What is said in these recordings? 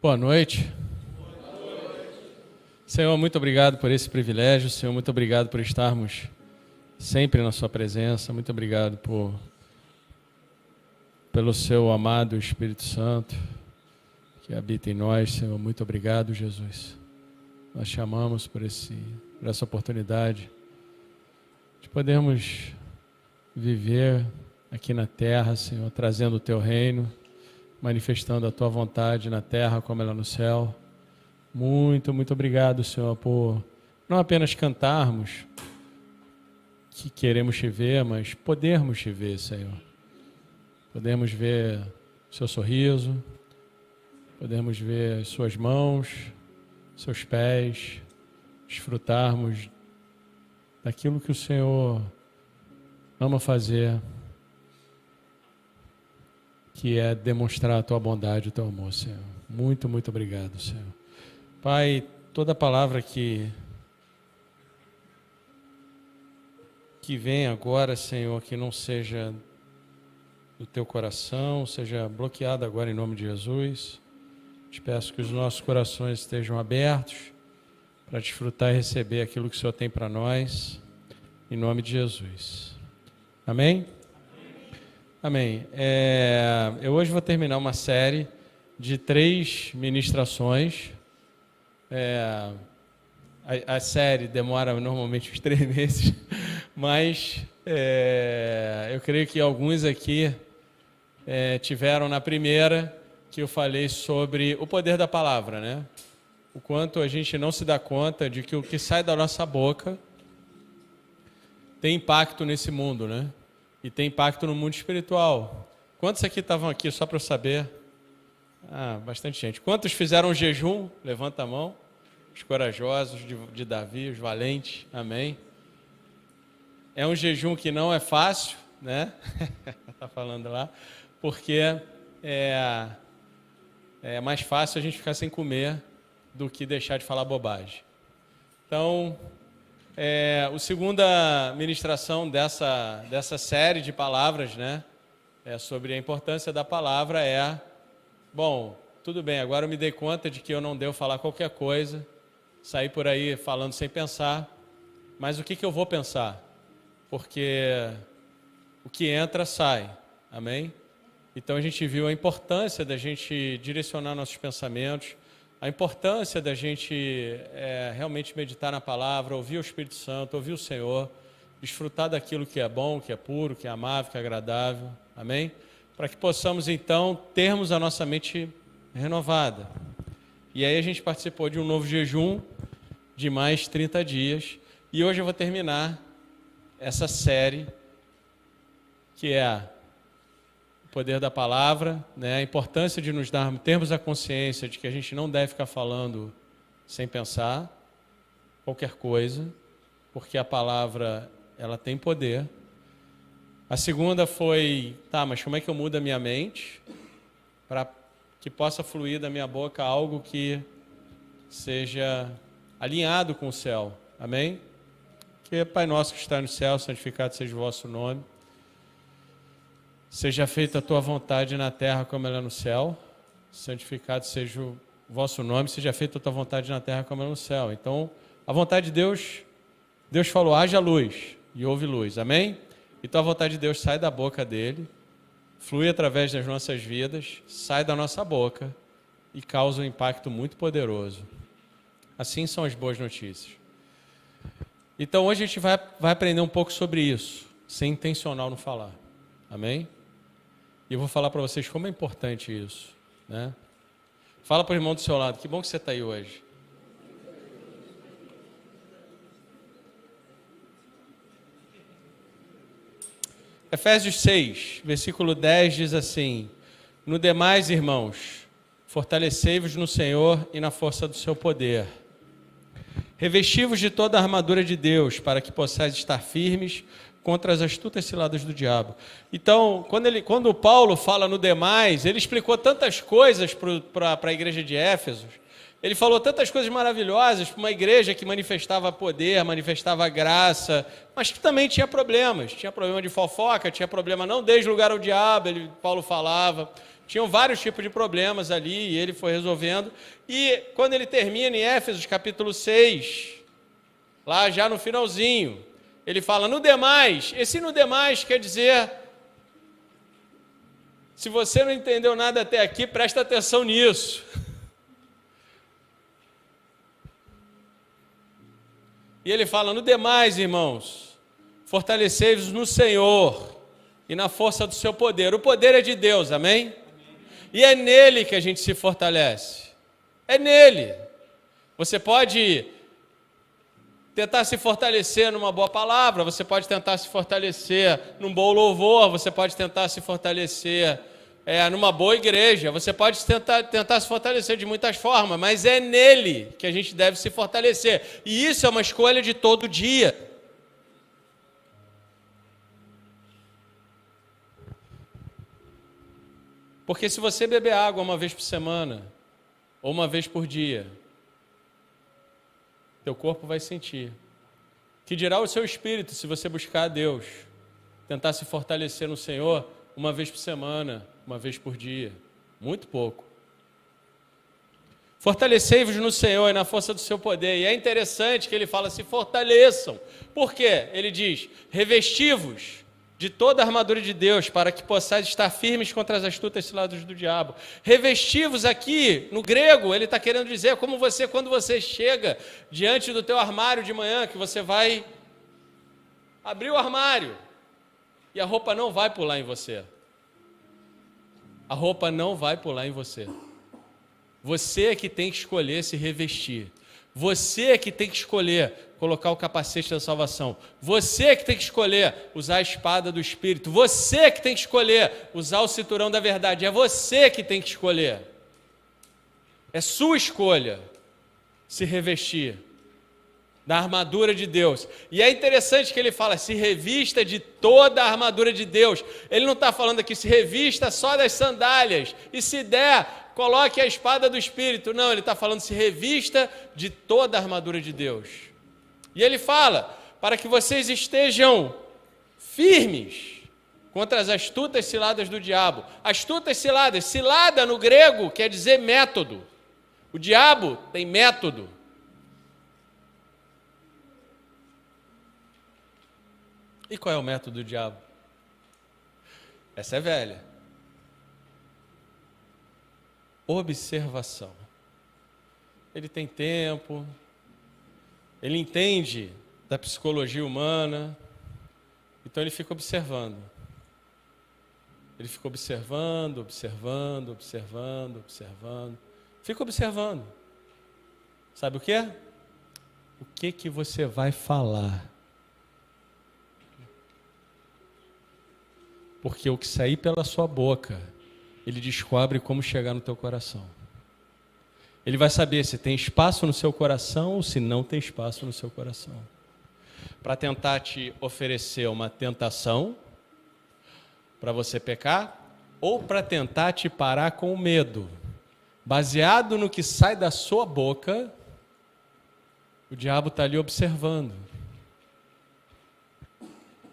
Boa noite. Senhor, muito obrigado por esse privilégio. Senhor, muito obrigado por estarmos sempre na sua presença. Muito obrigado pelo seu amado Espírito Santo que habita em nós. Senhor, muito obrigado, Jesus. Nós te amamos por essa oportunidade de podermos viver aqui na terra, Senhor, trazendo o teu reino, manifestando a tua vontade na terra como ela no céu. Muito, muito obrigado, Senhor, por não apenas cantarmos que queremos te ver, mas podermos te ver, Senhor. Podemos ver o seu sorriso, podemos ver as suas mãos, seus pés, desfrutarmos daquilo que o Senhor ama fazer, que é demonstrar a tua bondade, o teu amor, Senhor. Muito, muito obrigado, Senhor. Pai, toda palavra que vem agora, Senhor, que não seja do teu coração, seja bloqueada agora em nome de Jesus. Te peço que os nossos corações estejam abertos para desfrutar e receber aquilo que o Senhor tem para nós, em nome de Jesus. Amém? Amém. Eu hoje vou terminar uma série de 3 ministrações. A série demora normalmente uns 3 meses, mas eu creio que alguns aqui tiveram na primeira, que eu falei sobre o poder da palavra, né? O quanto a gente não se dá conta de que o que sai da nossa boca tem impacto nesse mundo, né? E tem impacto no mundo espiritual. Quantos aqui estavam aqui, só para eu saber? Bastante gente. Quantos fizeram jejum? Levanta a mão. Os corajosos de Davi, os valentes. Amém. É um jejum que não é fácil, né? Está falando lá. Porque é mais fácil a gente ficar sem comer do que deixar de falar bobagem. Então, a segunda ministração dessa série de palavras, né, sobre a importância da palavra tudo bem, agora eu me dei conta de que eu não devo falar qualquer coisa, sair por aí falando sem pensar, mas o que eu vou pensar? Porque o que entra, sai, amém? Então a gente viu a importância da gente direcionar nossos pensamentos, a importância da gente realmente meditar na palavra, ouvir o Espírito Santo, ouvir o Senhor, desfrutar daquilo que é bom, que é puro, que é amável, que é agradável, amém? Para que possamos então termos a nossa mente renovada. E aí a gente participou de um novo jejum de mais 30 dias, e hoje eu vou terminar essa série, que é o poder da palavra, né? A importância de termos a consciência de que a gente não deve ficar falando sem pensar qualquer coisa, porque a palavra ela tem poder. A segunda foi, mas como é que eu mudo a minha mente para que possa fluir da minha boca algo que seja alinhado com o céu, amém? Que Pai nosso que está no céu, santificado seja o vosso nome. Seja feita a tua vontade na terra como ela é no céu. Santificado seja o vosso nome. Seja feita a tua vontade na terra como ela é no céu. Então, a vontade de Deus, Deus falou, haja luz, e houve luz. Amém? Então, a vontade de Deus sai da boca dele, flui através das nossas vidas, sai da nossa boca e causa um impacto muito poderoso. Assim são as boas notícias. Então, hoje a gente vai aprender um pouco sobre isso, ser intencional no falar. Amém? E eu vou falar para vocês como é importante isso, né? Fala para o irmão do seu lado, que bom que você está aí hoje. Efésios 6, versículo 10 diz assim: No demais, irmãos, fortalecei-vos no Senhor e na força do seu poder. Revesti-vos de toda a armadura de Deus, para que possais estar firmes contra as astutas ciladas do diabo. Então, quando Paulo fala no demais, ele explicou tantas coisas para a igreja de Éfeso, Ele falou tantas coisas maravilhosas para uma igreja que manifestava poder, manifestava graça, mas que também tinha problemas. Tinha problema de fofoca, tinha problema não desde lugar ao diabo, Paulo falava. Tinham vários tipos de problemas ali e ele foi resolvendo. E quando ele termina em Éfesos, capítulo 6, lá já no finalzinho, ele fala, no demais. Esse no demais quer dizer, se você não entendeu nada até aqui, presta atenção nisso. E ele fala, no demais, irmãos, fortalecei-vos no Senhor e na força do seu poder. O poder é de Deus, amém? E é nele que a gente se fortalece. É nele. Você pode tentar se fortalecer numa boa palavra, você pode tentar se fortalecer num bom louvor, você pode tentar se fortalecer numa boa igreja, você pode tentar se fortalecer de muitas formas, mas é nele que a gente deve se fortalecer. E isso é uma escolha de todo dia. Porque se você beber água uma vez por semana, ou uma vez por dia, teu corpo vai sentir. Que dirá o seu espírito se você buscar a Deus, tentar se fortalecer no Senhor uma vez por semana, uma vez por dia, muito pouco. Fortalecei-vos no Senhor e na força do seu poder. E é interessante que ele fala, se fortaleçam. Por quê? Ele diz, revesti-vos de toda a armadura de Deus, para que possais estar firmes contra as astutas ciladas do diabo. Revesti-vos aqui, no grego, ele está querendo dizer como você, quando você chega diante do teu armário de manhã, que você vai abrir o armário, e a roupa não vai pular em você. A roupa não vai pular em você. Você é que tem que escolher se revestir. Você é que tem que escolher colocar o capacete da salvação. Você é que tem que escolher usar a espada do Espírito. Você é que tem que escolher usar o cinturão da verdade. É você que tem que escolher. É sua escolha se revestir da armadura de Deus. E é interessante que ele fala, se revista de toda a armadura de Deus. Ele não está falando aqui, se revista só das sandálias. E se der, coloque a espada do Espírito. Não, ele está falando, se revista de toda a armadura de Deus. E ele fala, para que vocês estejam firmes contra as astutas ciladas do diabo. Astutas ciladas, cilada no grego quer dizer método. O diabo tem método. E qual é o método do diabo? Essa é velha. Observação. Ele tem tempo, ele entende da psicologia humana, então ele fica observando. Ele fica observando. Fica observando. Sabe o quê? O que você vai falar? Porque o que sair pela sua boca, ele descobre como chegar no teu coração. Ele vai saber se tem espaço no seu coração ou se não tem espaço no seu coração. Para tentar te oferecer uma tentação, para você pecar, ou para tentar te parar com o medo. Baseado no que sai da sua boca, o diabo está ali observando.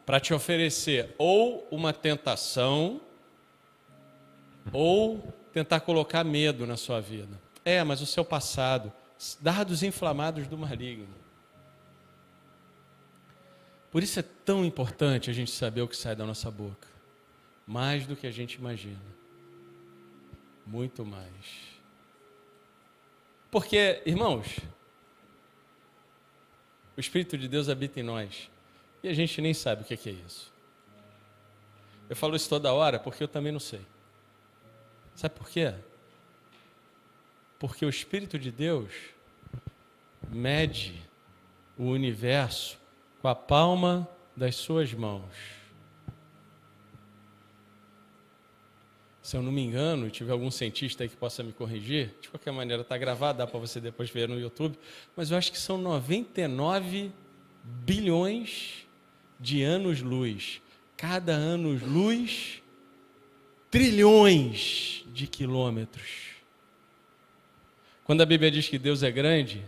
Para te oferecer ou uma tentação, ou tentar colocar medo na sua vida. Mas o seu passado, dardos inflamados do maligno. Por isso é tão importante a gente saber o que sai da nossa boca. Mais do que a gente imagina. Muito mais. Porque, irmãos, o Espírito de Deus habita em nós. E a gente nem sabe o que é isso. Eu falo isso toda hora porque eu também não sei. Sabe por quê? Porque o Espírito de Deus mede o universo com a palma das suas mãos. Se eu não me engano, e tiver algum cientista aí que possa me corrigir, de qualquer maneira está gravado, dá para você depois ver no YouTube, mas eu acho que são 99 bilhões de anos-luz. Cada anos-luz, trilhões de quilômetros. Quando a Bíblia diz que Deus é grande,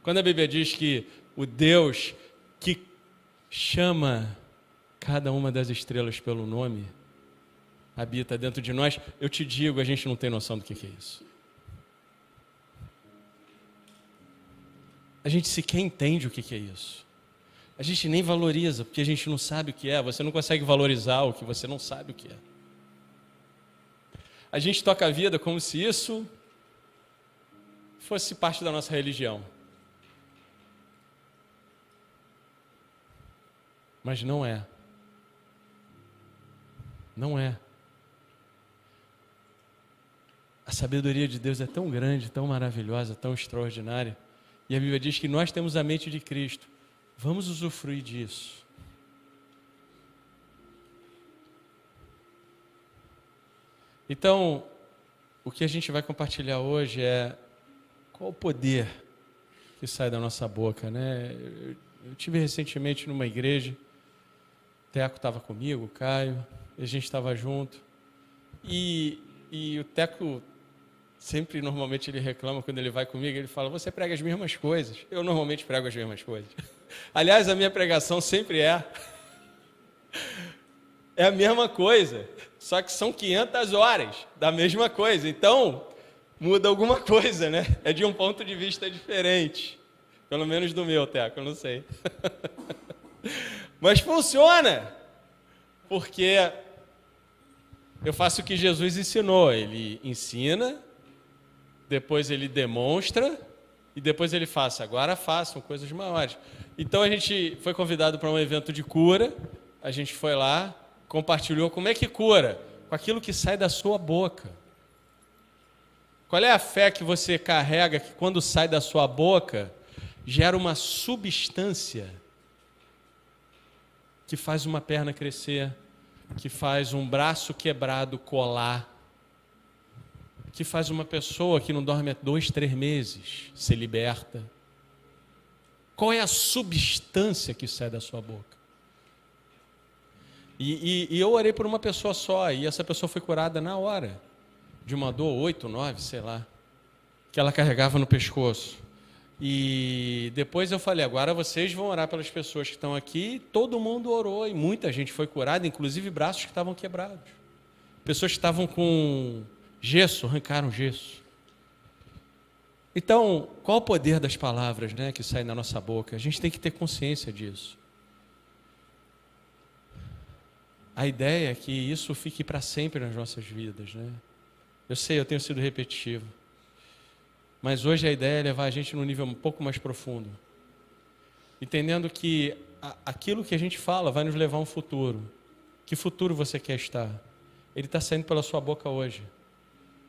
quando a Bíblia diz que o Deus que chama cada uma das estrelas pelo nome habita dentro de nós, eu te digo, a gente não tem noção do que é isso. A gente sequer entende o que é isso. A gente nem valoriza, porque a gente não sabe o que é. Você não consegue valorizar o que você não sabe o que é. A gente toca a vida como se isso fosse parte da nossa religião. Mas não é. Não é. A sabedoria de Deus é tão grande, tão maravilhosa, tão extraordinária. E a Bíblia diz que nós temos a mente de Cristo. Vamos usufruir disso. Então, o que a gente vai compartilhar hoje é qual o poder que sai da nossa boca, né? Eu tive recentemente numa igreja, o Teco estava comigo, o Caio, e a gente estava junto. E o Teco sempre, normalmente, ele reclama quando ele vai comigo, ele fala, você prega as mesmas coisas. Eu normalmente prego as mesmas coisas. Aliás, a minha pregação sempre é a mesma coisa, só que são 500 horas da mesma coisa. Então, muda alguma coisa, né? É de um ponto de vista diferente. Pelo menos do meu, Teco, eu não sei. Mas funciona, porque eu faço o que Jesus ensinou. Ele ensina, depois ele demonstra e depois ele faça. Agora façam coisas maiores. Então a gente foi convidado para um evento de cura, a gente foi lá, compartilhou como é que cura? Com aquilo que sai da sua boca. Qual é a fé que você carrega que quando sai da sua boca gera uma substância que faz uma perna crescer, que faz um braço quebrado colar, que faz uma pessoa que não dorme há 2, 3 meses ser liberta? Qual é a substância que sai da sua boca? E eu orei por uma pessoa só, e essa pessoa foi curada na hora, de uma dor 8, 9, sei lá, que ela carregava no pescoço. E depois eu falei, agora vocês vão orar pelas pessoas que estão aqui. Todo mundo orou e muita gente foi curada, inclusive braços que estavam quebrados. Pessoas que estavam com gesso, arrancaram gesso. Então, qual o poder das palavras, né, que saem da nossa boca? A gente tem que ter consciência disso. A ideia é que isso fique para sempre nas nossas vidas, né? Eu sei, eu tenho sido repetitivo. Mas hoje a ideia é levar a gente num nível um pouco mais profundo. Entendendo que aquilo que a gente fala vai nos levar a um futuro. Que futuro você quer estar? Ele está saindo pela sua boca hoje.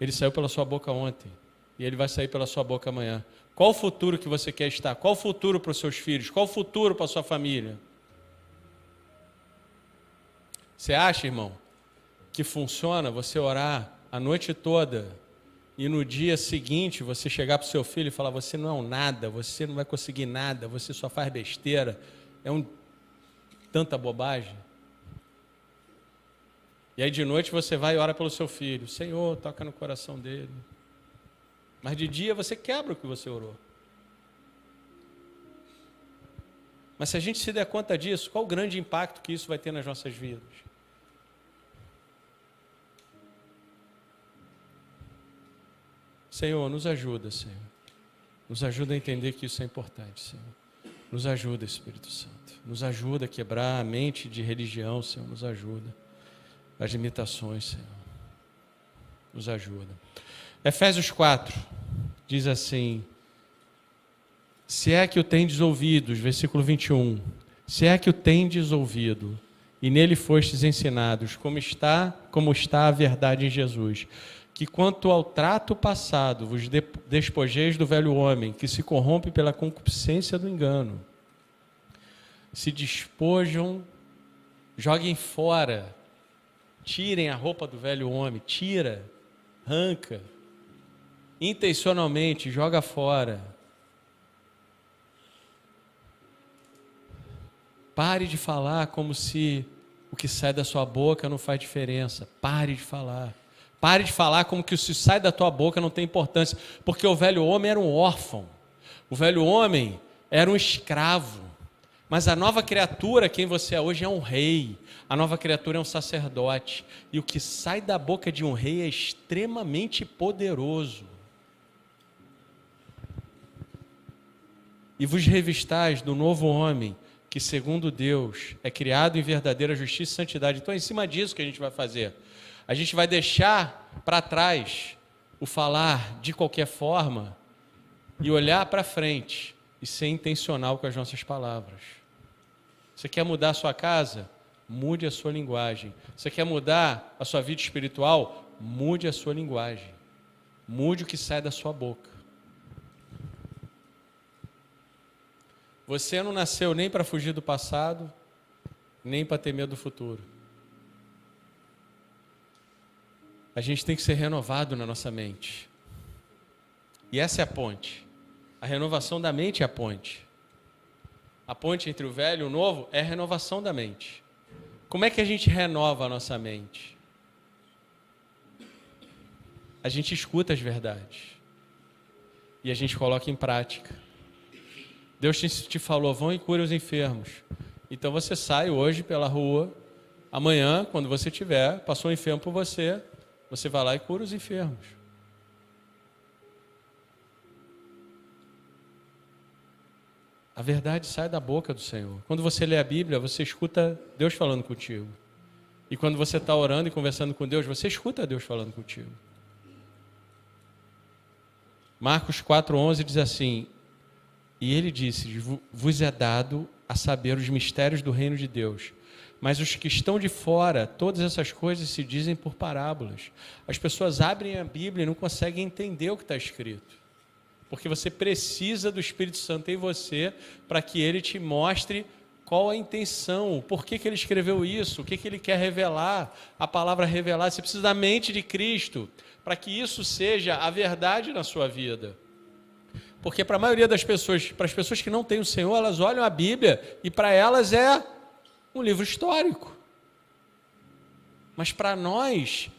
Ele saiu pela sua boca ontem. E ele vai sair pela sua boca amanhã. Qual o futuro que você quer estar? Qual o futuro para os seus filhos? Qual o futuro para a sua família? Você acha, irmão, que funciona você orar a noite toda e no dia seguinte você chegar para o seu filho e falar, você não é um nada, você não vai conseguir nada, você só faz besteira, tanta bobagem? E aí de noite você vai e ora pelo seu filho, Senhor, toca no coração dele. Mas de dia você quebra o que você orou. Mas se a gente se der conta disso, qual o grande impacto que isso vai ter nas nossas vidas? Senhor, nos ajuda, Senhor. Nos ajuda a entender que isso é importante, Senhor. Nos ajuda, Espírito Santo. Nos ajuda a quebrar a mente de religião, Senhor. Nos ajuda. As limitações, Senhor. Nos ajuda. Efésios 4 diz assim, se é que o tendes ouvidos, versículo 21, se é que o tendes ouvido, e nele fostes ensinados, como está a verdade em Jesus, que quanto ao trato passado vos despojeis do velho homem, que se corrompe pela concupiscência do engano, se despojam, joguem fora, tirem a roupa do velho homem, tira, arranca, intencionalmente, joga fora. Pare de falar como se o que sai da sua boca não faz diferença. Pare de falar. Pare de falar como que o que sai da tua boca não tem importância, porque o velho homem era um órfão, o velho homem era um escravo, mas a nova criatura, quem você é hoje, é um rei, a nova criatura é um sacerdote, e o que sai da boca de um rei é extremamente poderoso. E vos revistais do novo homem, que segundo Deus é criado em verdadeira justiça e santidade. Então é em cima disso que a gente vai fazer. A gente vai deixar para trás o falar de qualquer forma e olhar para frente e ser intencional com as nossas palavras. Você quer mudar a sua casa? Mude a sua linguagem. Você quer mudar a sua vida espiritual? Mude a sua linguagem. Mude o que sai da sua boca. Você não nasceu nem para fugir do passado, nem para ter medo do futuro. A gente tem que ser renovado na nossa mente. E essa é a ponte. A renovação da mente é a ponte. A ponte entre o velho e o novo é a renovação da mente. Como é que a gente renova a nossa mente? A gente escuta as verdades. E a gente coloca em prática. Deus te falou, vão e cure os enfermos. Então você sai hoje pela rua, amanhã, quando você tiver, passou um enfermo por você, você vai lá e cura os enfermos. A verdade sai da boca do Senhor. Quando você lê a Bíblia, você escuta Deus falando contigo. E quando você está orando e conversando com Deus, você escuta Deus falando contigo. Marcos 4,11 diz assim, e ele disse, vos é dado a saber os mistérios do reino de Deus, mas os que estão de fora, todas essas coisas se dizem por parábolas. As pessoas abrem a Bíblia e não conseguem entender o que está escrito, porque você precisa do Espírito Santo em você para que ele te mostre qual a intenção, por que ele escreveu isso, o que ele quer revelar, a palavra revelar. Você precisa da mente de Cristo para que isso seja a verdade na sua vida. Porque para a maioria das pessoas, para as pessoas que não têm o Senhor, elas olham a Bíblia e para elas é um livro histórico. Mas para nós,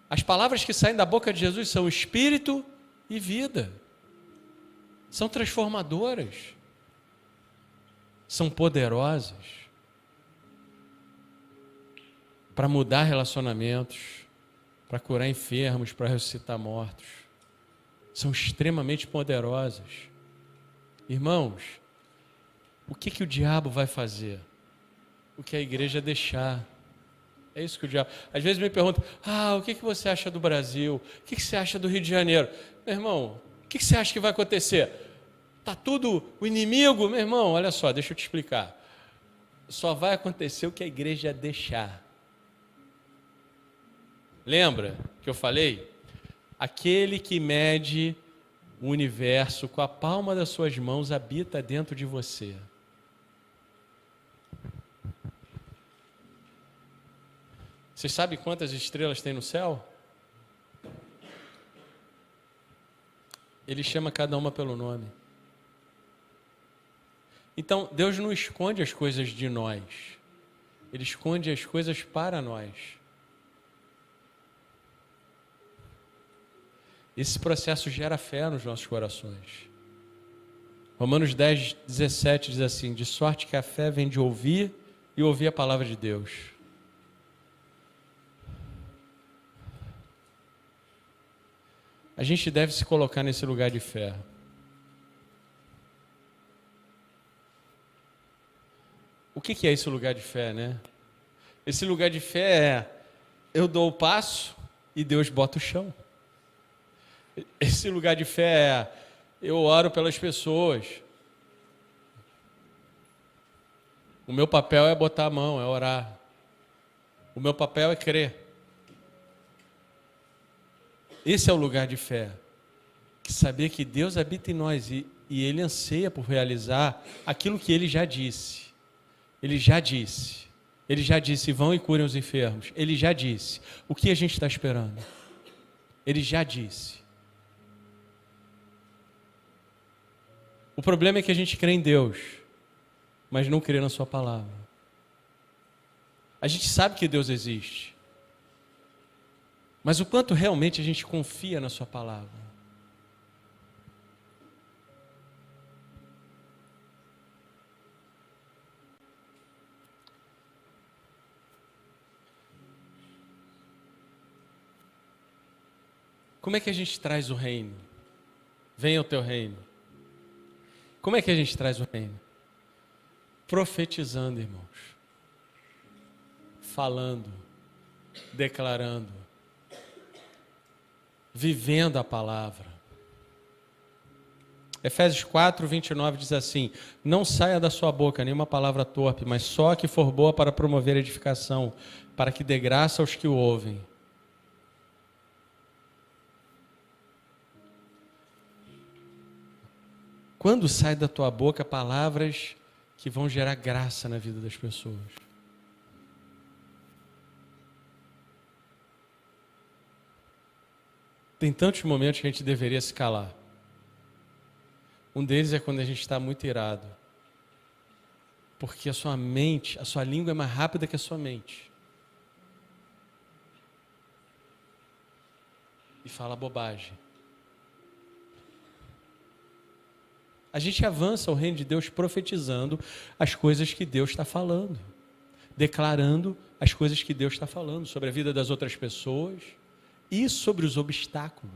as palavras que saem da boca de Jesus são espírito e vida. São transformadoras. São poderosas. Para mudar relacionamentos, para curar enfermos, para ressuscitar mortos. São extremamente poderosas. Irmãos, o que o diabo vai fazer? O que a igreja deixar. É isso que o diabo... Às vezes me perguntam, o que você acha do Brasil? O que você acha do Rio de Janeiro? Meu irmão, o que você acha que vai acontecer? Está tudo o inimigo? Meu irmão, olha só, deixa eu te explicar. Só vai acontecer o que a igreja deixar. Lembra que eu falei? Aquele que mede o universo com a palma das suas mãos habita dentro de você. Vocês sabem quantas estrelas tem no céu? Ele chama cada uma pelo nome. Então, Deus não esconde as coisas de nós. Ele esconde as coisas para nós. Esse processo gera fé nos nossos corações. Romanos 10, 17 diz assim, de sorte que a fé vem de ouvir e ouvir a palavra de Deus. A gente deve se colocar nesse lugar de fé. O que é esse lugar de fé, né? Esse lugar de fé é, eu dou o passo e Deus bota o chão. Esse lugar de fé é, eu oro pelas pessoas. O meu papel é botar a mão, é orar. O meu papel é crer. Esse é o lugar de fé. Que saber que Deus habita em nós e Ele anseia por realizar aquilo que Ele já disse. Ele já disse. Ele já disse, vão e curem os enfermos. Ele já disse. O que a gente está esperando? Ele já disse. O problema é que a gente crê em Deus, mas não crê na sua palavra. A gente sabe que Deus existe. Mas o quanto realmente a gente confia na sua palavra? Como é que a gente traz o reino? Venha o teu reino. Como é que a gente traz o reino? Profetizando, irmãos. Falando, declarando, vivendo a palavra. Efésios 4, 29 diz assim: não saia da sua boca nenhuma palavra torpe, mas só a que for boa para promover edificação, para que dê graça aos que o ouvem. Quando sai da tua boca palavras que vão gerar graça na vida das pessoas? Tem tantos momentos que a gente deveria se calar. Um deles é quando a gente está muito irado. Porque a sua mente, a sua língua é mais rápida que a sua mente. E fala bobagem. A gente avança o reino de Deus profetizando as coisas que Deus está falando. Declarando as coisas que Deus está falando sobre a vida das outras pessoas e sobre os obstáculos.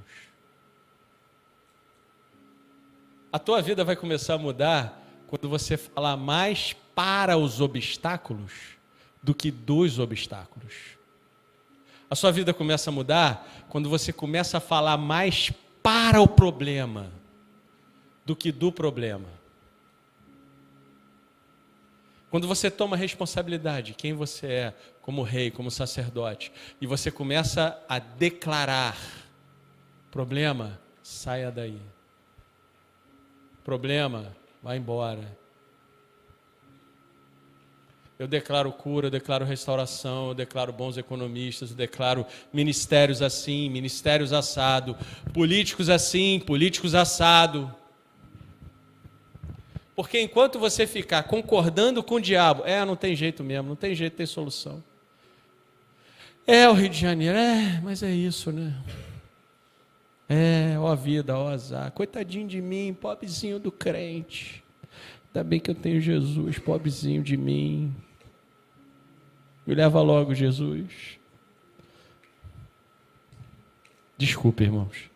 A tua vida vai começar a mudar quando você falar mais para os obstáculos do que dos obstáculos. A sua vida começa a mudar quando você começa a falar mais para o problema do que do problema. Quando você toma responsabilidade de quem você é, como rei, como sacerdote, e você começa a declarar: problema, saia daí. Problema, vai embora. Eu declaro cura, eu declaro restauração, eu declaro bons economistas, eu declaro ministérios assim, ministérios assado, políticos assim, políticos assado. Porque enquanto você ficar concordando com o diabo, não tem jeito mesmo, não tem jeito, tem solução. O Rio de Janeiro, mas é isso, né? Ó a vida, ó azar. Coitadinho de mim, pobrezinho do crente. Ainda bem que eu tenho Jesus, pobrezinho de mim. Me leva logo, Jesus. Desculpe, irmãos.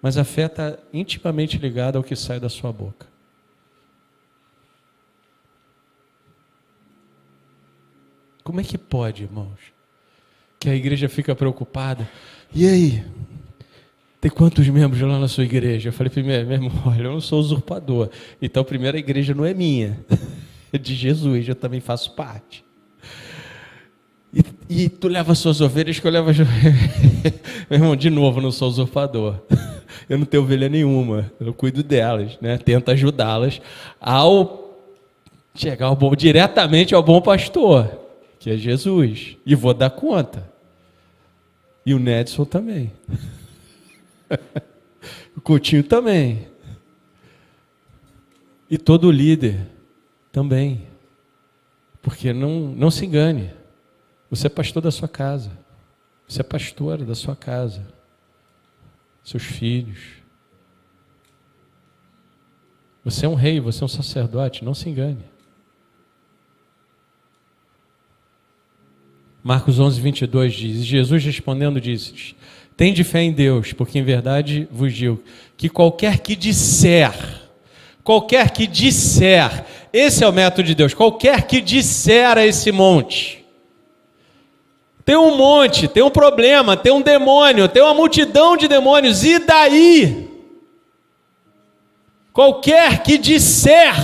Mas a fé está intimamente ligada ao que sai da sua boca. Como é que pode, irmãos, que a igreja fica preocupada? E aí? Tem quantos membros lá na sua igreja? Eu falei primeiro, meu irmão, olha, eu não sou usurpador. Então, primeiro, a igreja não é minha. É de Jesus, eu também faço parte. E tu leva suas ovelhas que eu levo as ovelhas. Meu irmão, de novo, eu não sou usurpador. Eu não tenho ovelha nenhuma. Eu cuido delas, né? Tento ajudá-las ao chegar diretamente ao bom pastor, que é Jesus. E vou dar conta. E o Nedson também. O Coutinho também. E todo líder também. Porque não se engane. Você é pastor da sua casa. Você é pastora da sua casa. Seus filhos. Você é um rei, você é um sacerdote, não se engane. Marcos 11, 22 diz: Jesus respondendo disse: tende fé em Deus, porque em verdade vos digo que qualquer que disser, esse é o método de Deus, qualquer que disser a esse monte, tem um monte, tem um problema, tem um demônio, tem uma multidão de demônios, e daí? Qualquer que disser,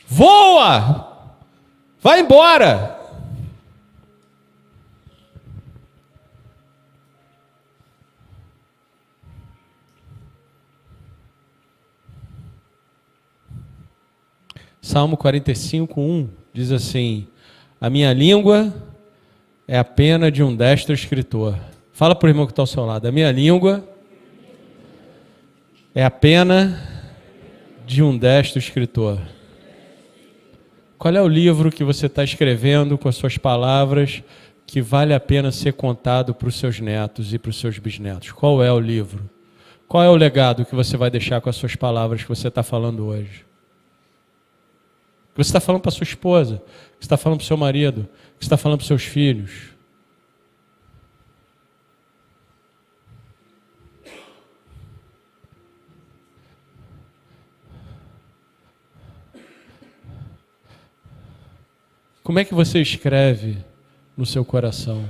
voa, vai embora. Salmo 45, 1 diz assim: a minha língua é a pena de um destro escritor. Fala para o irmão que está ao seu lado: a minha língua é a pena de um destro escritor. Qual é o livro que você está escrevendo com as suas palavras que vale a pena ser contado para os seus netos e para os seus bisnetos? Qual é o livro? Qual é o legado que você vai deixar com as suas palavras que você está falando hoje? Que você está falando para sua esposa, que você está falando para o seu marido, que você está falando para os seus filhos. Como é que você escreve no seu coração?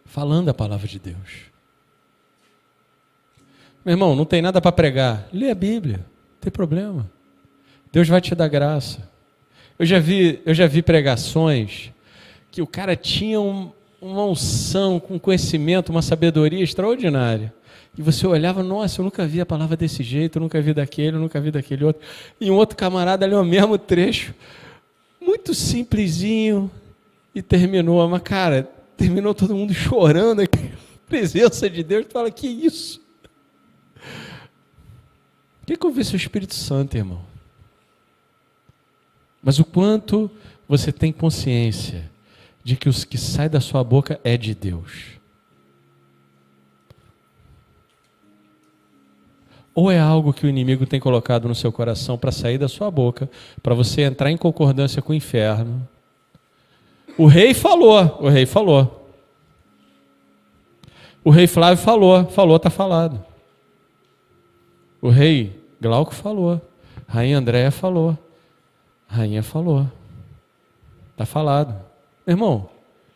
Falando a palavra de Deus. Meu irmão, não tem nada para pregar. Lê a Bíblia, não tem problema. Deus vai te dar graça. Eu já vi pregações que o cara tinha uma unção, com conhecimento, uma sabedoria extraordinária. E você olhava, nossa, eu nunca vi a palavra desse jeito, eu nunca vi daquele, eu nunca vi daquele outro. E um outro camarada leu o mesmo trecho, muito simplesinho, e terminou. Mas, cara, terminou todo mundo chorando aqui. A presença de Deus, tu fala, que isso? O que convence o Espírito Santo, irmão? Mas o quanto você tem consciência de que o que sai da sua boca é de Deus? Ou é algo que o inimigo tem colocado no seu coração para sair da sua boca, para você entrar em concordância com o inferno? O rei falou. O rei Flávio falou, está falado. O rei Glauco falou. A rainha Andréia falou. A rainha falou. Está falado. Meu irmão,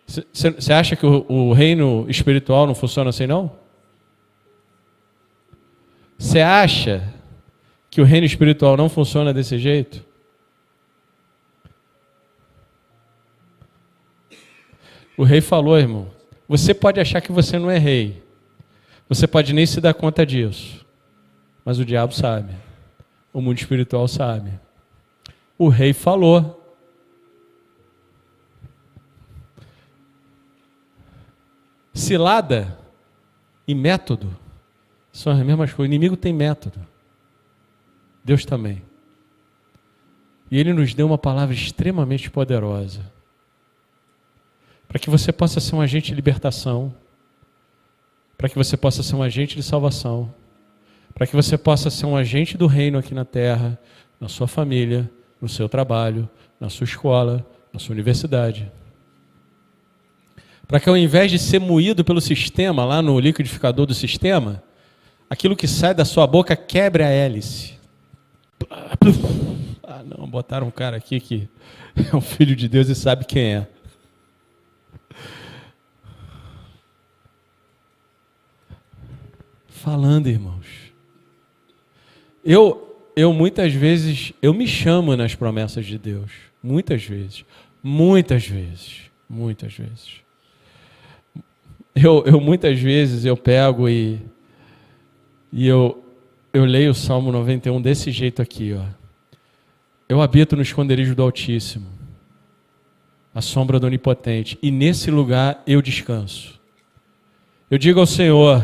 você acha que o reino espiritual não funciona assim, não? Você acha que o reino espiritual não funciona desse jeito? O rei falou, irmão. Você pode achar que você não é rei. Você pode nem se dar conta disso. Mas o diabo sabe. O mundo espiritual sabe. O rei falou. Cilada e método são as mesmas coisas. O inimigo tem método. Deus também. E Ele nos deu uma palavra extremamente poderosa. Para que você possa ser um agente de libertação. Para que você possa ser um agente de salvação. Para que você possa ser um agente do reino aqui na terra, na sua família, no seu trabalho, na sua escola, na sua universidade. Para que ao invés de ser moído pelo sistema, lá no liquidificador do sistema, aquilo que sai da sua boca quebre a hélice. Ah, não, botaram um cara aqui que é um filho de Deus e sabe quem é. Falando, irmãos. Eu muitas vezes, eu me chamo nas promessas de Deus. Muitas vezes. Eu muitas vezes eu pego e eu leio o Salmo 91 desse jeito aqui, ó. Eu habito no esconderijo do Altíssimo, a sombra do Onipotente, e nesse lugar eu descanso. Eu digo ao Senhor,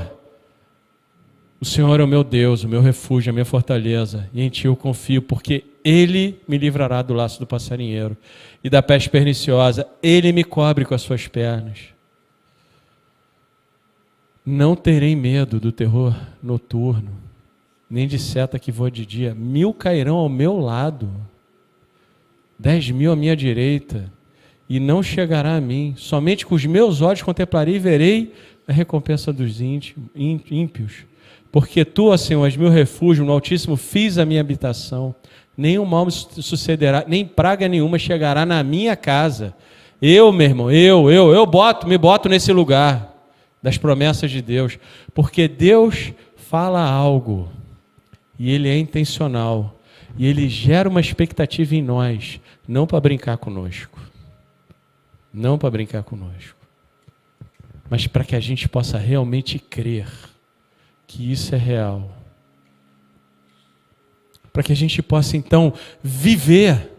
o Senhor é o meu Deus, o meu refúgio, a minha fortaleza, e em Ti eu confio, porque Ele me livrará do laço do passarinheiro e da peste perniciosa. Ele me cobre com as suas pernas. Não terei medo do terror noturno, nem de seta que voa de dia. 1000 cairão ao meu lado, 10.000 à minha direita, e não chegará a mim. Somente com os meus olhos contemplarei e verei a recompensa dos ímpios. Porque Tu, ó Senhor, és meu refúgio, no Altíssimo fiz a minha habitação. Nenhum mal me sucederá, nem praga nenhuma chegará na minha casa. Eu, meu irmão, me boto nesse lugar das promessas de Deus. Porque Deus fala algo, e Ele é intencional, e Ele gera uma expectativa em nós, não para brincar conosco. Não para brincar conosco. Mas para que a gente possa realmente crer que isso é real. Para que a gente possa, então, viver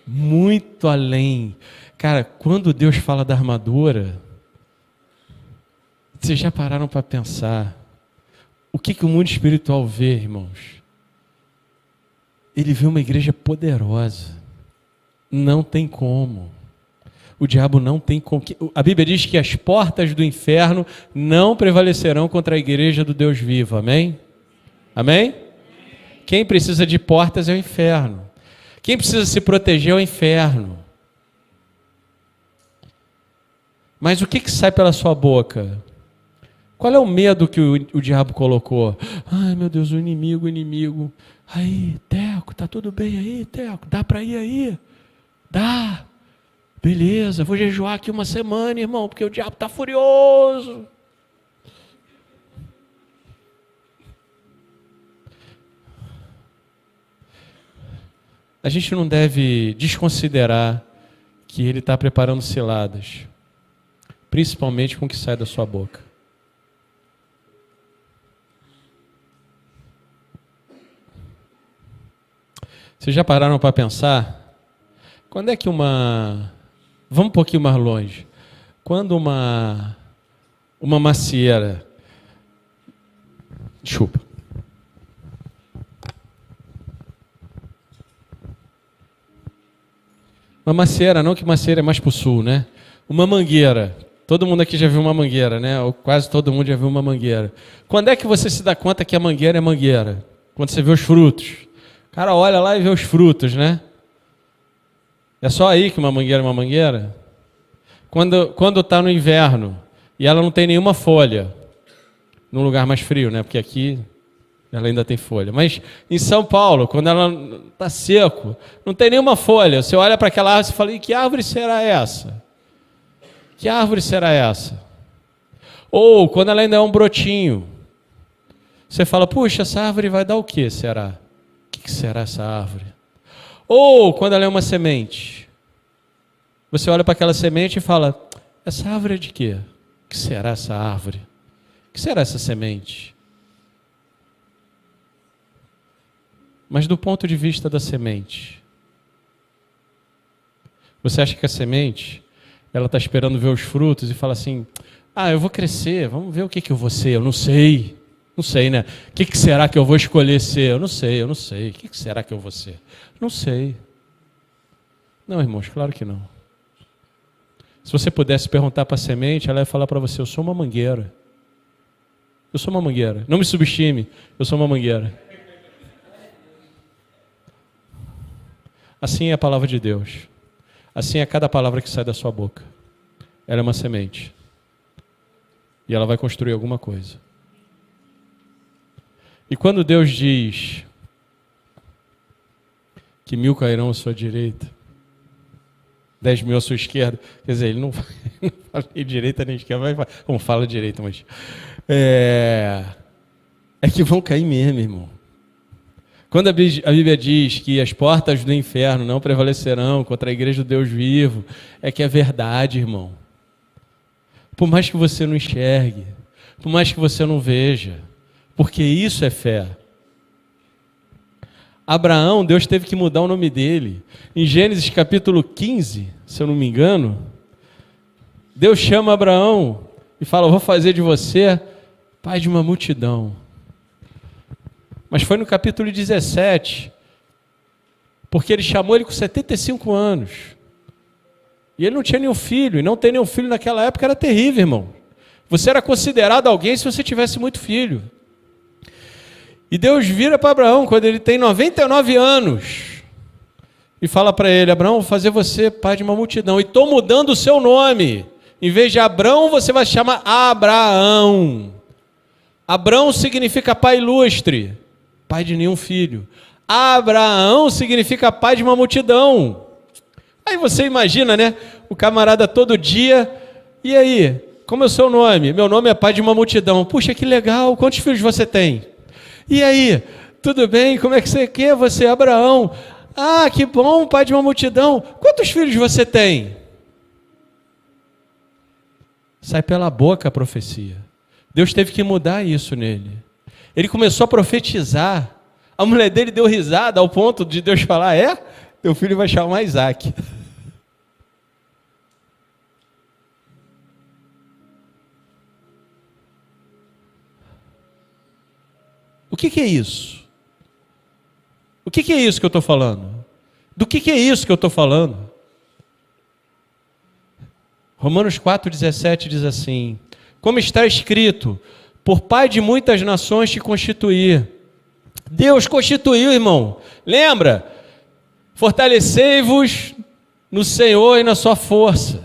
muito além. Cara, quando Deus fala da armadura, vocês já pararam para pensar o que o mundo espiritual vê, irmãos? ele vê uma igreja poderosa. Não tem como. O diabo não tem como. A Bíblia diz que as portas do inferno não prevalecerão contra a igreja do Deus vivo. Amém? Amém? Quem precisa de portas é o inferno. Quem precisa se proteger é o inferno. Mas o que sai pela sua boca? Qual é o medo que o diabo colocou? Ai, meu Deus, o inimigo. Aí, Teco, tá tudo bem aí, Teco? Dá para ir aí? Dá. Beleza, vou jejuar aqui uma semana, irmão, porque o diabo tá furioso. A gente não deve desconsiderar que ele está preparando ciladas, principalmente com o que sai da sua boca. Vocês já pararam para pensar? Quando é que Vamos um pouquinho mais longe. Quando uma macieira... Desculpa. Uma macieira, não que macieira é mais para o sul, né? Uma mangueira. Todo mundo aqui já viu uma mangueira, né? Ou quase todo mundo já viu uma mangueira. Quando é que você se dá conta que a mangueira é mangueira? Quando você vê os frutos. O cara olha lá e vê os frutos, né? É só aí que uma mangueira é uma mangueira? Quando está no inverno e ela não tem nenhuma folha, num lugar mais frio, né? Porque aqui ela ainda tem folha. Mas em São Paulo, quando ela está seco, não tem nenhuma folha. Você olha para aquela árvore e fala, e que árvore será essa? Que árvore será essa? Ou quando ela ainda é um brotinho, você fala, puxa, essa árvore vai dar o que será? O que será essa árvore? Ou quando ela é uma semente, você olha para aquela semente e fala, essa árvore é de quê? O que será essa árvore? O que será essa semente? Mas do ponto de vista da semente, você acha que a semente, ela está esperando ver os frutos e fala assim, eu vou crescer, vamos ver o que eu vou ser, eu não sei. Não sei, né? O que será que eu vou escolher ser? Eu não sei. O que será que eu vou ser? Não sei. Não, irmãos, claro que não. Se você pudesse perguntar para a semente, ela ia falar para você, eu sou uma mangueira. Eu sou uma mangueira. Não me subestime, eu sou uma mangueira. Assim é a palavra de Deus. Assim é cada palavra que sai da sua boca. Ela é uma semente. E ela vai construir alguma coisa. E quando Deus diz que 1000 cairão à sua direita, 10.000 à sua esquerda, quer dizer, ele não fala nem direita nem esquerda, como fala direita, mas é que vão cair mesmo, irmão. Quando a Bíblia diz que as portas do inferno não prevalecerão contra a igreja do Deus vivo, é que é verdade, irmão. Por mais que você não enxergue, por mais que você não veja, porque isso é fé. Abraão, Deus teve que mudar o nome dele. Em Gênesis capítulo 15, se eu não me engano, Deus chama Abraão e fala, eu vou fazer de você pai de uma multidão. Mas foi no capítulo 17, porque ele chamou ele com 75 anos. E ele não tinha nenhum filho, e não ter nenhum filho naquela época era terrível, irmão. Você era considerado alguém se você tivesse muito filho. E Deus vira para Abraão, quando ele tem 99 anos, e fala para ele, Abraão, vou fazer você pai de uma multidão, e estou mudando o seu nome. Em vez de Abrão, você vai se chamar Abraão. Abrão significa pai ilustre, pai de nenhum filho. Abraão significa pai de uma multidão. Aí você imagina, né? O camarada todo dia, e aí, como é o seu nome? Meu nome é pai de uma multidão. Puxa, que legal, quantos filhos você tem? E aí, tudo bem? Como é que você quer? Você é Abraão. Ah, que bom, pai de uma multidão. Quantos filhos você tem? Sai pela boca a profecia. Deus teve que mudar isso nele. Ele começou a profetizar. A mulher dele deu risada ao ponto de Deus falar, teu filho vai chamar Isaac. O que é isso? O que é isso que eu estou falando? Do que é isso que eu estou falando? Romanos 4,17 diz assim: como está escrito, por Pai de muitas nações te constituí. Deus constituiu, irmão. Lembra? Fortalecei-vos no Senhor e na sua força.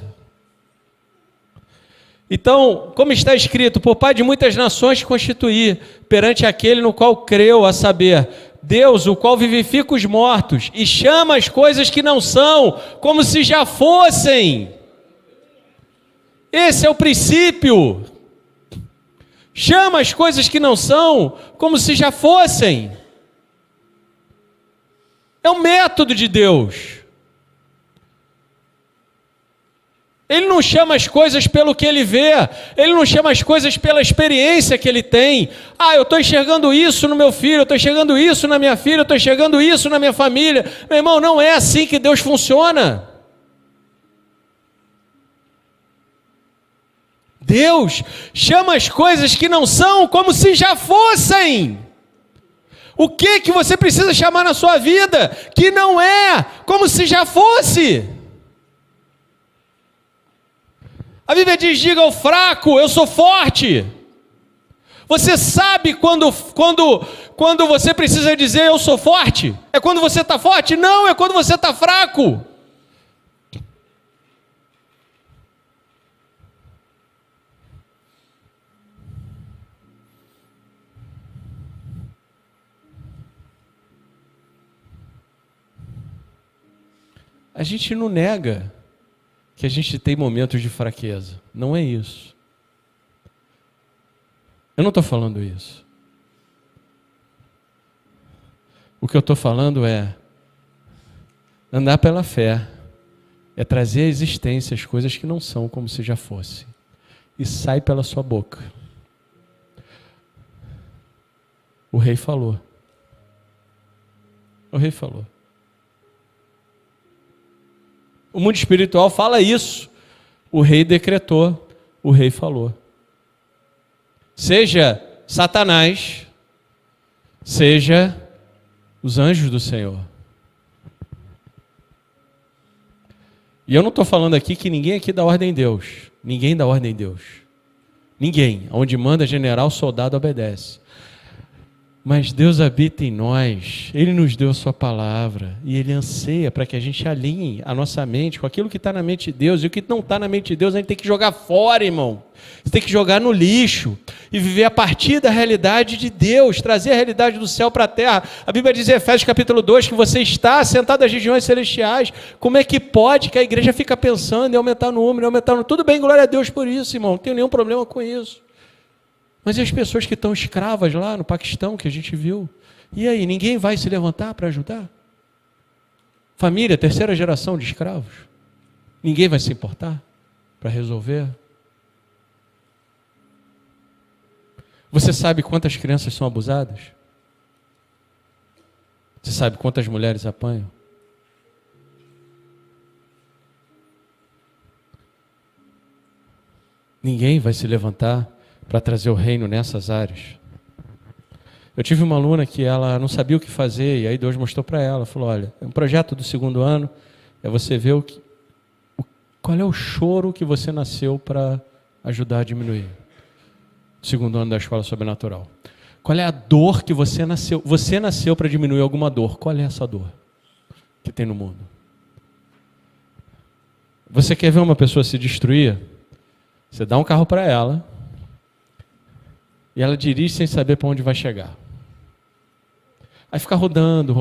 Então, como está escrito, por Pai de muitas nações te constituí, perante aquele no qual creu, a saber, Deus, o qual vivifica os mortos e chama as coisas que não são, como se já fossem. Esse é o princípio. Chama as coisas que não são, como se já fossem. É o método de Deus. Ele não chama as coisas pelo que ele vê, ele não chama as coisas pela experiência que ele tem. Ah, eu estou enxergando isso no meu filho, eu estou enxergando isso na minha filha, eu estou enxergando isso na minha família. Meu irmão, não é assim que Deus funciona. Deus chama as coisas que não são como se já fossem. O que você precisa chamar na sua vida que não é como se já fosse? A Bíblia diz, diga ao fraco, eu sou forte. Você sabe quando você precisa dizer eu sou forte? É quando você está forte? Não, é quando você está fraco. A gente não nega que a gente tem momentos de fraqueza. Não é isso. Eu não estou falando isso. O que eu estou falando é andar pela fé. É trazer à existência as coisas que não são como se já fossem. E sai pela sua boca. O rei falou. O rei falou. O mundo espiritual fala isso. O rei decretou, o rei falou. Seja Satanás, seja os anjos do Senhor. E eu não estou falando aqui que ninguém aqui dá ordem em Deus. Ninguém dá ordem em Deus. Ninguém. Onde manda general, soldado obedece. Mas Deus habita em nós, Ele nos deu a sua palavra e Ele anseia para que a gente alinhe a nossa mente com aquilo que está na mente de Deus. E o que não está na mente de Deus a gente tem que jogar fora, irmão. Você tem que jogar no lixo e viver a partir da realidade de Deus, trazer a realidade do céu para a terra. A Bíblia diz em Efésios capítulo 2 que você está sentado nas regiões celestiais. Como é que pode que a igreja fica pensando em aumentar o número, aumentar o número? Tudo bem, glória a Deus por isso, irmão, não tenho nenhum problema com isso. Mas e as pessoas que estão escravas lá no Paquistão, que a gente viu? E aí, ninguém vai se levantar para ajudar? Família, terceira geração de escravos. Ninguém vai se importar para resolver? Você sabe quantas crianças são abusadas? Você sabe quantas mulheres apanham? Ninguém vai se levantar para trazer o reino nessas áreas. Eu tive uma aluna que ela não sabia o que fazer, e aí Deus mostrou para ela, falou, olha, é um projeto do 2º ano, é você ver qual é o choro que você nasceu para ajudar a diminuir. 2º ano da Escola Sobrenatural. Qual é a dor que você nasceu? Você nasceu para diminuir alguma dor. Qual é essa dor que tem no mundo? Você quer ver uma pessoa se destruir? Você dá um carro para ela, e ela dirige sem saber para onde vai chegar. Aí fica rodando.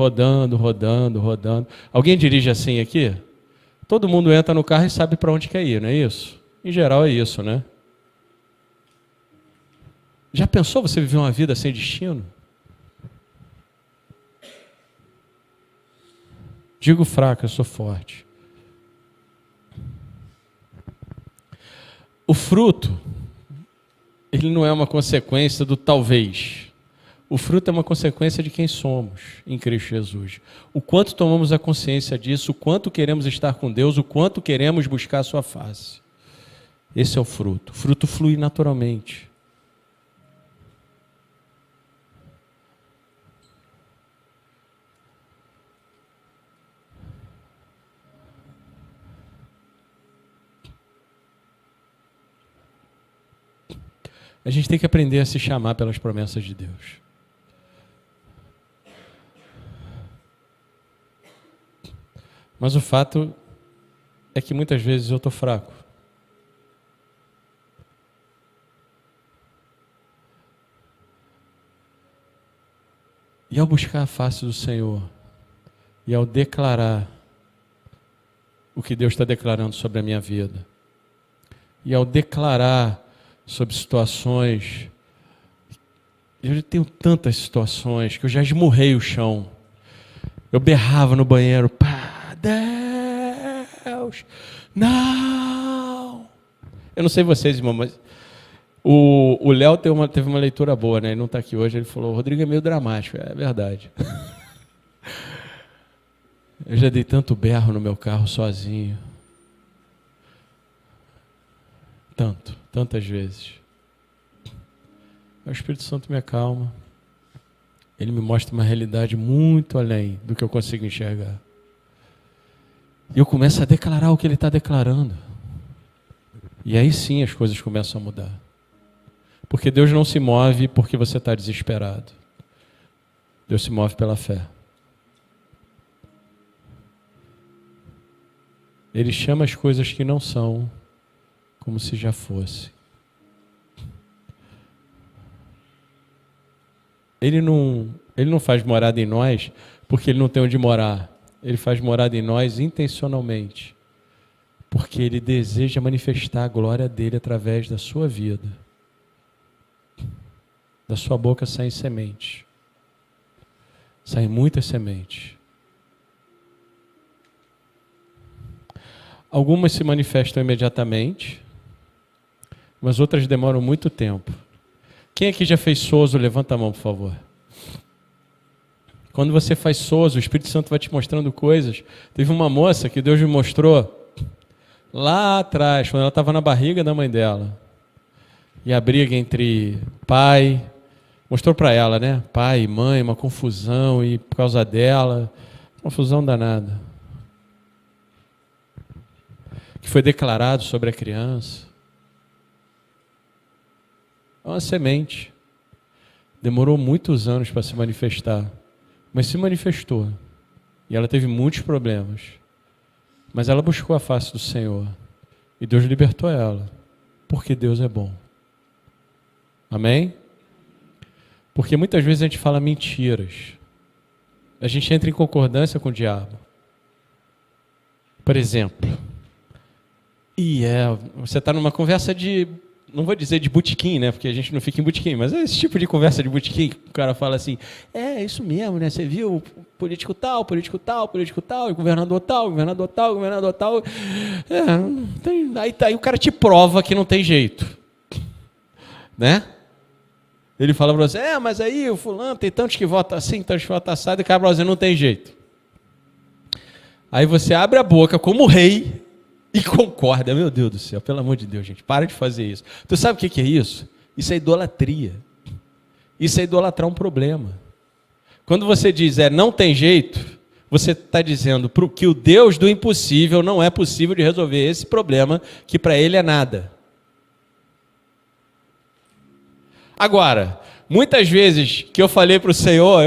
Alguém dirige assim aqui? Todo mundo entra no carro e sabe para onde quer ir, não é isso? Em geral é isso, né? Já pensou você viver uma vida sem destino? Digo fraco, eu sou forte. O fruto, ele não é uma consequência do talvez. O fruto é uma consequência de quem somos em Cristo Jesus. O quanto tomamos a consciência disso, o quanto queremos estar com Deus, o quanto queremos buscar a sua face. Esse é o fruto. O fruto flui naturalmente. A gente tem que aprender a se chamar pelas promessas de Deus. Mas o fato é que muitas vezes eu estou fraco. E ao buscar a face do Senhor, e ao declarar o que Deus está declarando sobre a minha vida, e ao declarar sobre situações, eu tenho tantas situações que eu já esmurrei o chão, eu berrava no banheiro, pá, Deus, não! Eu não sei vocês, irmão, mas o Léo teve uma leitura boa, né? Ele não está aqui hoje, ele falou, o Rodrigo é meio dramático, é verdade. Eu já dei tanto berro no meu carro sozinho. Tantas vezes. O Espírito Santo me acalma. Ele me mostra uma realidade muito além do que eu consigo enxergar. E eu começo a declarar o que ele está declarando. E aí sim as coisas começam a mudar. Porque Deus não se move porque você está desesperado. Deus se move pela fé. Ele chama as coisas que não são como se já fosse. Ele não faz morada em nós porque ele não tem onde morar. Ele faz morada em nós intencionalmente. Porque ele deseja manifestar a glória dele através da sua vida. Da sua boca saem sementes. Saem muitas sementes. Algumas se manifestam imediatamente, mas outras demoram muito tempo. Quem aqui já fez SOSO? Levanta a mão, por favor. Quando você faz SOSO, o Espírito Santo vai te mostrando coisas. Teve uma moça que Deus me mostrou lá atrás, quando ela estava na barriga da mãe dela. E a briga entre pai, mostrou para ela, né? Pai e mãe, uma confusão, e por causa dela, confusão danada. Que foi declarado sobre a criança. É uma semente. Demorou muitos anos para se manifestar, mas se manifestou. E ela teve muitos problemas. Mas ela buscou a face do Senhor. E Deus libertou ela. Porque Deus é bom. Amém? Porque muitas vezes a gente fala mentiras. A gente entra em concordância com o diabo. Por exemplo, você está numa conversa de, não vou dizer de botequim, né? Porque a gente não fica em botequim, mas é esse tipo de conversa de botequim que o cara fala assim, é isso mesmo, né? Você viu político tal, e governador tal. Aí o cara te prova que não tem jeito. Né? Ele fala para você, mas aí o fulano tem tantos que votam assim, tantos que votam assado, e o cara fala assim, não tem jeito. Aí você abre a boca como rei e concorda. Meu Deus do céu, pelo amor de Deus, gente, para de fazer isso. Tu sabe o que é isso? Isso é idolatria. Isso é idolatrar um problema. Quando você diz, não tem jeito, você está dizendo que o Deus do impossível não é possível de resolver esse problema, que para ele é nada. Agora, muitas vezes que eu falei para o Senhor,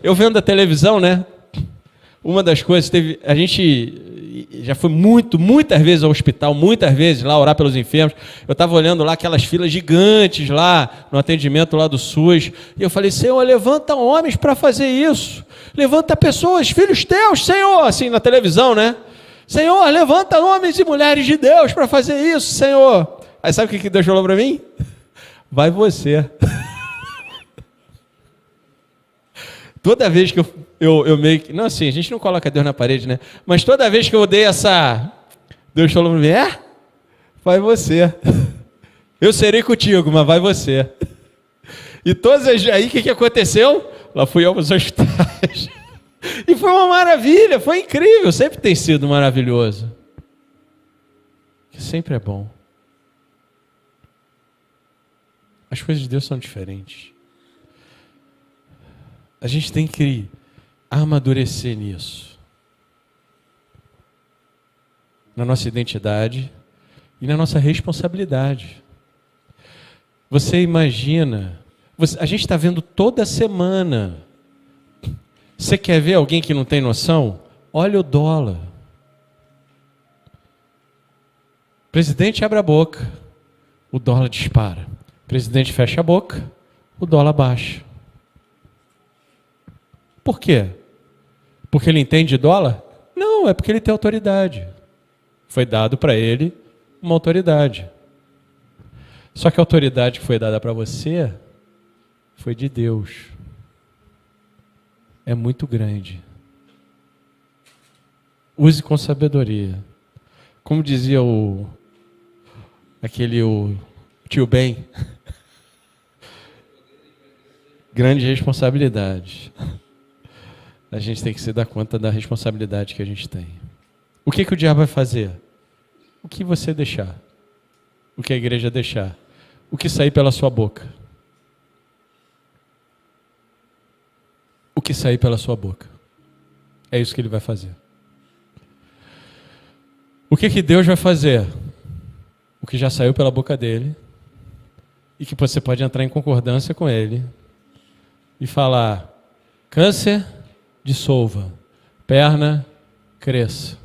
eu vendo a televisão, né? Uma das coisas, a gente já foi muitas vezes ao hospital, muitas vezes lá orar pelos enfermos. Eu estava olhando lá aquelas filas gigantes lá, no atendimento lá do SUS, e eu falei, Senhor, levanta homens para fazer isso. Levanta pessoas, filhos teus, Senhor, assim na televisão, né? Senhor, levanta homens e mulheres de Deus para fazer isso, Senhor. Aí sabe o que Deus falou para mim? Vai você. Toda vez que eu meio que... Não, assim, a gente não coloca Deus na parede, né? Mas toda vez que eu dei essa... Deus falou para mim, vai você. Eu serei contigo, mas vai você. E todas as... Aí, o que aconteceu? Lá fui eu para os hospitais. E foi uma maravilha, foi incrível. Sempre tem sido maravilhoso. Que sempre é bom. As coisas de Deus são diferentes. A gente tem que amadurecer nisso. Na nossa identidade e na nossa responsabilidade. Você imagina, a gente está vendo toda semana. Você quer ver alguém que não tem noção? Olha o dólar. O presidente abre a boca, o dólar dispara. O presidente fecha a boca, o dólar baixa. Por quê? Porque ele entende de dólar? Não, é porque ele tem autoridade. Foi dado para ele uma autoridade. Só que a autoridade que foi dada para você foi de Deus. É muito grande. Use com sabedoria. Como dizia o tio Ben, grande responsabilidade. A gente tem que se dar conta da responsabilidade que a gente tem. O que o diabo vai fazer? O que você deixar. O que a igreja deixar. O que sair pela sua boca. O que sair pela sua boca. É isso que ele vai fazer. O que Deus vai fazer? O que já saiu pela boca dele e que você pode entrar em concordância com ele e falar: câncer, dissolva, perna, cresça.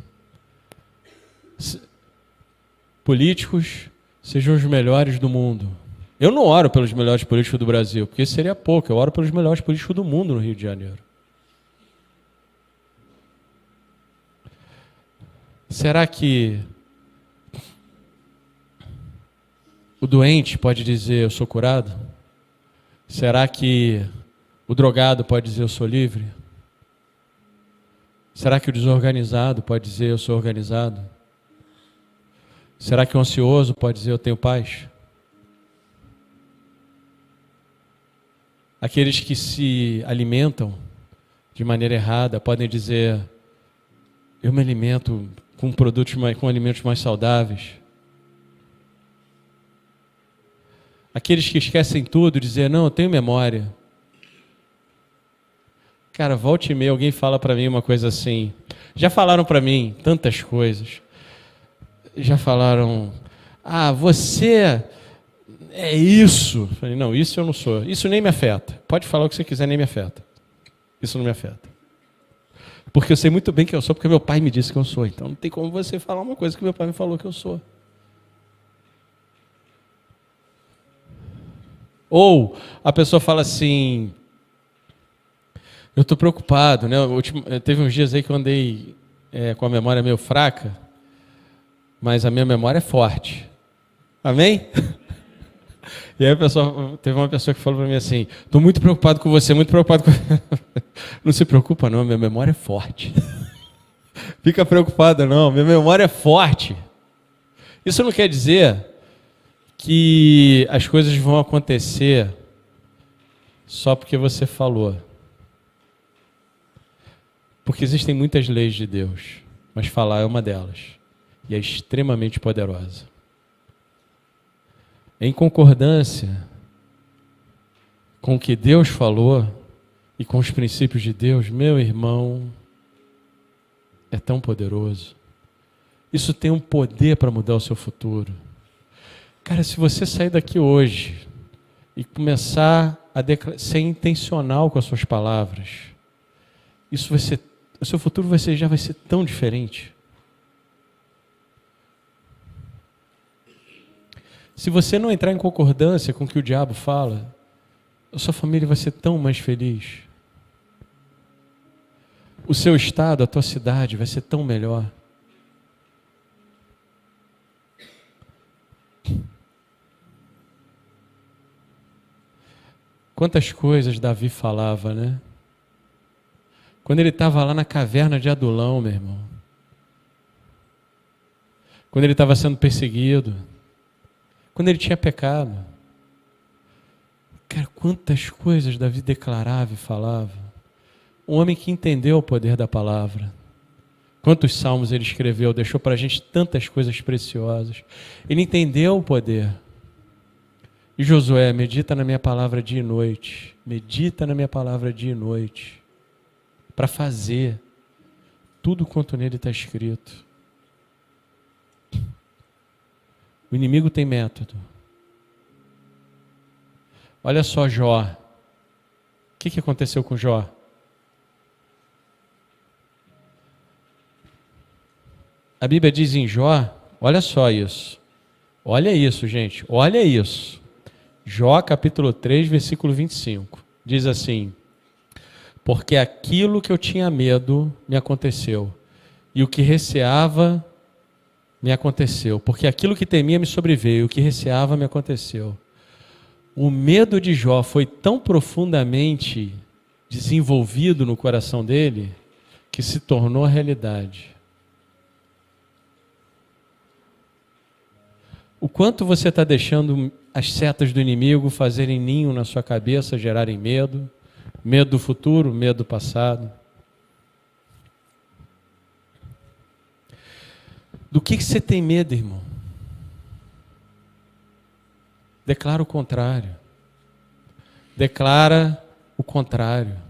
Políticos, sejam os melhores do mundo. Eu não oro pelos melhores políticos do Brasil, porque isso seria pouco. Eu oro pelos melhores políticos do mundo no Rio de Janeiro. Será que o doente pode dizer eu sou curado? Será que o drogado pode dizer eu sou livre? Será que o desorganizado pode dizer eu sou organizado? Será que o ansioso pode dizer eu tenho paz? Aqueles que se alimentam de maneira errada podem dizer eu me alimento com alimentos mais saudáveis. Aqueles que esquecem tudo, dizer não, eu tenho memória. Cara, volta e meia alguém fala para mim uma coisa assim. Já falaram para mim tantas coisas. Já falaram, você é isso. Eu falei, não, isso eu não sou. Isso nem me afeta. Pode falar o que você quiser, nem me afeta. Isso não me afeta. Porque eu sei muito bem que eu sou, porque meu pai me disse que eu sou. Então não tem como você falar uma coisa que meu pai me falou que eu sou. Ou a pessoa fala assim, eu estou preocupado, né? Teve uns dias aí que eu andei com a memória meio fraca, mas a minha memória é forte. Amém? E aí teve uma pessoa que falou para mim assim, estou muito preocupado com você, muito preocupado com... Não se preocupa não, minha memória é forte. Fica preocupada não, minha memória é forte. Isso não quer dizer que as coisas vão acontecer só porque você falou. Porque existem muitas leis de Deus, mas falar é uma delas. E é extremamente poderosa. Em concordância com o que Deus falou e com os princípios de Deus, meu irmão, é tão poderoso. Isso tem um poder para mudar o seu futuro. Cara, se você sair daqui hoje e começar a ser intencional com as suas palavras, isso vai ser, o seu futuro já vai ser tão diferente. Se você não entrar em concordância com o que o diabo fala, a sua família vai ser tão mais feliz. O seu estado, a tua cidade vai ser tão melhor. Quantas coisas Davi falava, né? Quando ele estava lá na caverna de Adulão, meu irmão. Quando ele estava sendo perseguido. Quando ele tinha pecado. Cara, quantas coisas Davi declarava e falava. Um homem que entendeu o poder da palavra. Quantos salmos ele escreveu, deixou para a gente tantas coisas preciosas. Ele entendeu o poder. E Josué, medita na minha palavra dia e noite. Medita na minha palavra dia e noite. Para fazer tudo quanto nele está escrito. O inimigo tem método. Olha só Jó. O que aconteceu com Jó? A Bíblia diz em Jó, olha só isso. Olha isso, gente. Olha isso. Jó capítulo 3, versículo 25. Diz assim: porque aquilo que eu tinha medo me aconteceu, e o que receava me aconteceu. Porque aquilo que temia me sobreveio, e o que receava me aconteceu. O medo de Jó foi tão profundamente desenvolvido no coração dele, que se tornou realidade. O quanto você está deixando as setas do inimigo fazerem ninho na sua cabeça, gerarem medo, medo do futuro, medo do passado. Do que você tem medo, irmão? Declara o contrário. Declara o contrário.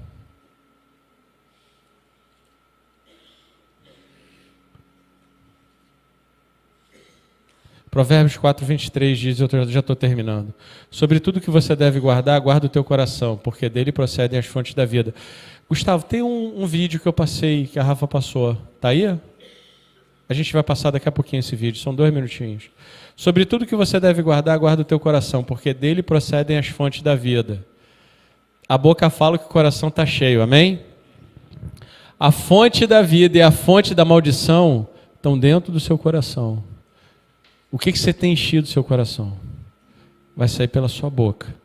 Provérbios 4, 23 diz, eu já estou terminando: sobre tudo que você deve guardar, guarda o teu coração, porque dele procedem as fontes da vida. Gustavo, tem um vídeo que eu passei, que a Rafa passou. Está aí? A gente vai passar daqui a pouquinho esse vídeo, são 2 minutinhos. Sobre tudo que você deve guardar, guarda o teu coração, porque dele procedem as fontes da vida. A boca fala que o coração está cheio, amém? A fonte da vida e a fonte da maldição estão dentro do seu coração. O que você tem enchido o seu coração? Vai sair pela sua boca.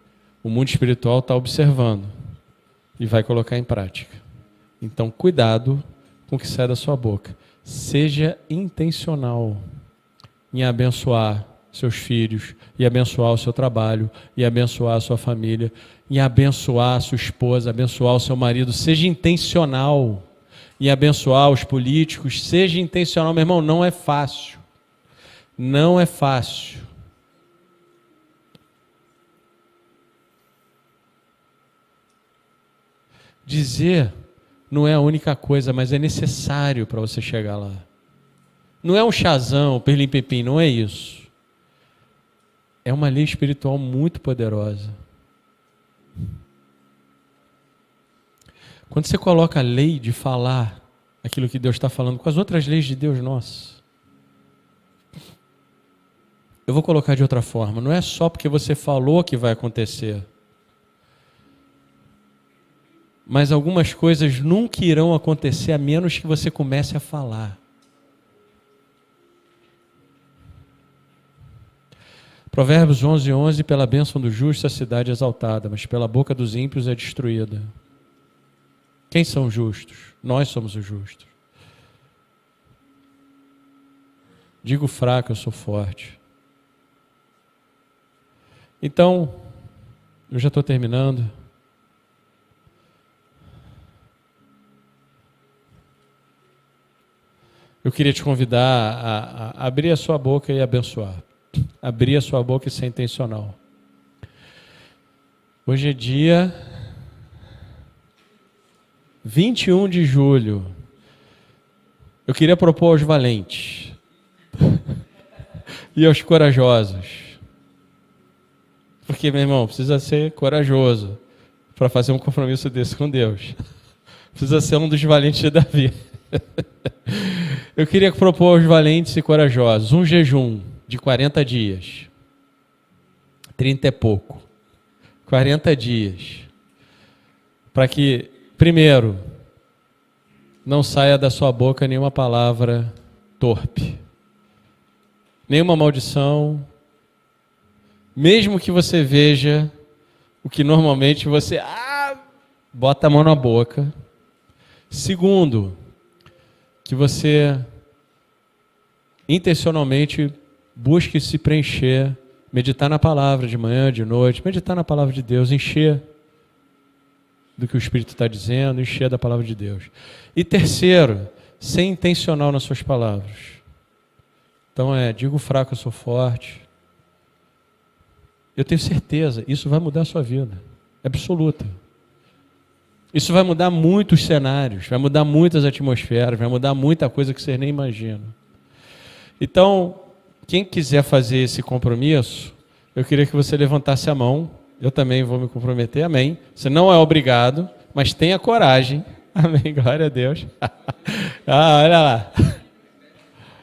O mundo espiritual está observando e vai colocar em prática. Então, cuidado com o que sai da sua boca. Seja intencional em abençoar seus filhos, e abençoar o seu trabalho, e abençoar a sua família, e abençoar a sua esposa, abençoar o seu marido. Seja intencional em abençoar os políticos. Seja intencional, meu irmão, não é fácil. Não é fácil. Dizer não é a única coisa, mas é necessário para você chegar lá. Não é um chazão, perlim-pepim, não é isso. É uma lei espiritual muito poderosa. Quando você coloca a lei de falar aquilo que Deus está falando com as outras leis de Deus, nossa. Eu vou colocar de outra forma. Não é só porque você falou que vai acontecer. Mas algumas coisas nunca irão acontecer a menos que você comece a falar. Provérbios 11, 11, pela bênção do justo a cidade é exaltada, mas pela boca dos ímpios é destruída. Quem são os justos? Nós somos os justos. Digo fraco, eu sou forte. Então, eu já estou terminando. Eu queria te convidar a abrir a sua boca e abençoar. Abrir a sua boca e ser intencional. Hoje é dia 21 de julho. Eu queria propor aos valentes e aos corajosos. Porque, meu irmão, precisa ser corajoso para fazer um compromisso desse com Deus. Precisa ser um dos valentes de Davi. Eu queria propor aos valentes e corajosos um jejum de 40 dias. 30 é pouco. 40 dias. Para que, primeiro, não saia da sua boca nenhuma palavra torpe. Nenhuma maldição. Mesmo que você veja o que normalmente você bota a mão na boca. Segundo, que você intencionalmente busque se preencher, meditar na palavra de manhã, de noite, meditar na palavra de Deus, encher do que o Espírito está dizendo, encher da palavra de Deus. E terceiro, ser intencional nas suas palavras. Então digo fraco, eu sou forte. Eu tenho certeza, isso vai mudar a sua vida, absoluta. Isso vai mudar muitos cenários, vai mudar muitas atmosferas, vai mudar muita coisa que vocês nem imaginam. Então, quem quiser fazer esse compromisso, eu queria que você levantasse a mão Eu também vou me comprometer, amém. Você não é obrigado, mas tenha coragem. Amém, glória a Deus. Olha lá.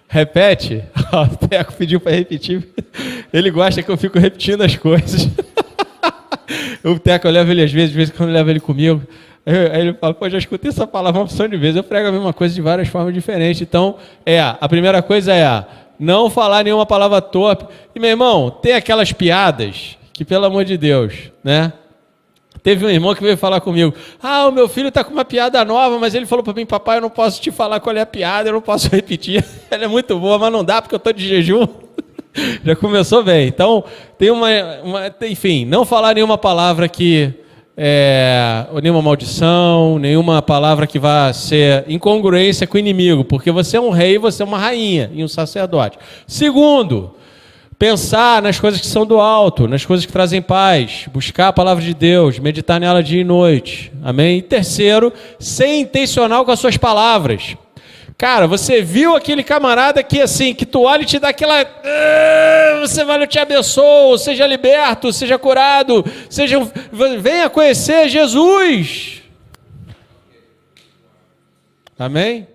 Repete. O Teco pediu para repetir. Ele gosta que eu fico repetindo as coisas. O Teco, eu levo ele às vezes quando eu levo ele comigo, aí ele fala, pô, já escutei essa palavra uma opção de vezes. Eu prego a mesma coisa de várias formas diferentes. Então, a primeira coisa é não falar nenhuma palavra torpe. E, meu irmão, tem aquelas piadas que, pelo amor de Deus, né? Teve um irmão que veio falar comigo, o meu filho está com uma piada nova, mas ele falou para mim, papai, eu não posso te falar qual é a piada, eu não posso repetir. Ela é muito boa, mas não dá porque eu estou de jejum. Já começou bem. Então, tem enfim, não falar nenhuma palavra que nenhuma maldição, nenhuma palavra que vá ser incongruência com o inimigo, porque você é um rei, você é uma rainha e um sacerdote. Segundo, pensar nas coisas que são do alto, nas coisas que trazem paz, buscar a palavra de Deus, meditar nela dia e noite. Amém? E terceiro, ser intencional com as suas palavras. Cara, você viu aquele camarada que assim, que tu olha e te dá aquela... Você vai, eu te abençoo, seja liberto, seja curado, venha conhecer Jesus. Amém?